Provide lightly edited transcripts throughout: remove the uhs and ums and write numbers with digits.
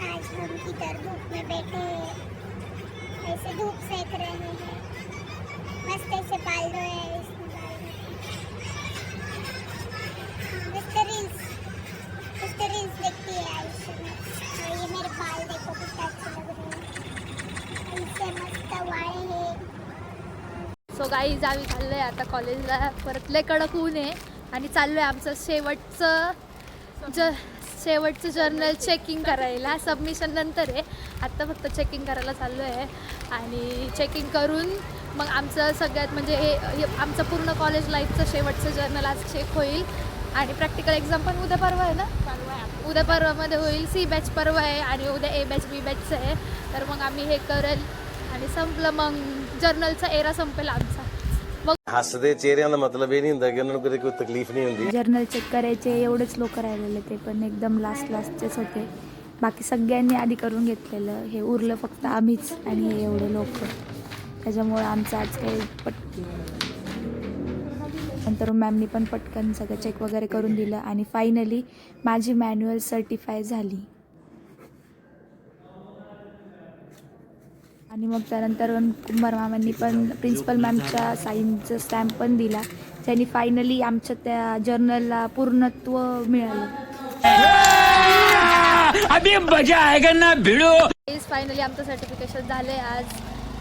आज हम इधर धूप में बैठे हैं, ऐसे धूप सेक रहे हैं, मस्त ऐसे बाल धोए हैं इसमें मस्त रील्स देखती है आयुष्य में। और ये मेरे बाल देखो कितना अच्छे लग रहे हैं, ऐसे मस्त वाले हैं। सो गाईज आम्ही चाललो आहे आता कॉलेजला, परत लय कडक ऊन आहे आणि चाललो आहे आमचं शेवटचं जर्नल चेकिंग करायला। सबमिशन नंतर आहे, आत्ता फक्त चेकिंग करायला चाललो आहे आणि चेकिंग करून मग आमचं सगळ्यात म्हणजे हे आमचं पूर्ण कॉलेज लाईफचं शेवटचं जर्नल आज चेक होईल आणि प्रॅक्टिकल एक्झाम पण उद्या परवा आहे ना, उद्या परवामध्ये होईल। सी बॅच परवा आहे आणि उद्या ए बॅच बी बॅचचं आहे, तर मग आम्ही हे करेल आणि संपलं मग जर्नलचा एरा संपेल आमचा। हसदे चेहऱ्यां ਦਾ मतलब ਇਹ ਨਹੀਂ ਹੁੰਦਾ ਕਿ ਉਹਨਾਂ ਨੂੰ ਕੋਈ ਤਕਲੀਫ ਨਹੀਂ ਹੁੰਦੀ। जर्नल चेक करायचे एवढेच लोक राहिलेले, ते पण एकदम लास्टचेच होते, बाकी सगळ्यांनी आधी करून घेतलेलं, हे उरलं फक्त आम्हीच आणि हे एवढे लोक, त्याच्यामुळे आमचं आज काही नंतर मॅमनी पण पटकन सगळं चेक वगैरे करून दिलं आणि फायनली माझी मॅन्युअल सर्टिफाय झाली। आणि मग त्यानंतर कुंभार मामांनी पण प्रिन्सिपल मॅमच्या साईनचं स्टॅम्प पण दिला, त्यांनी फायनली आमच्या त्या जर्नलला पूर्णत्व मिळालं। अभी मजा आएगा ना भिड़ो। फायनली आमचं सर्टिफिकेशन झालं आज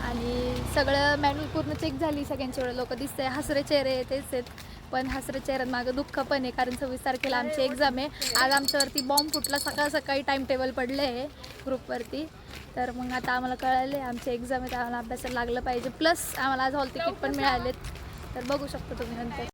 आणि सगळं मॅन्युअल पूर्ण चेक झाली, सगळ्यांचे एवढे लोक दिसते, हसरे चेहरे तेच आहेत, पण हसरे चेहऱ्यांमागं दुःख पण आहे कारण 26 तारखेला आमची एक्झाम आहे। आज आमच्यावरती बॉम्ब फुटला, सकाळी टाईम टेबल पडले आहे ग्रुपवरती, तर मग आता आम्हाला कळाले आमची एक्झाम आहे, तर आम्हाला अभ्यासाला लागलं पाहिजे, प्लस आम्हाला आज हॉल तिकीट पण मिळालेत, तर बघू शकता तुम्ही नंतर।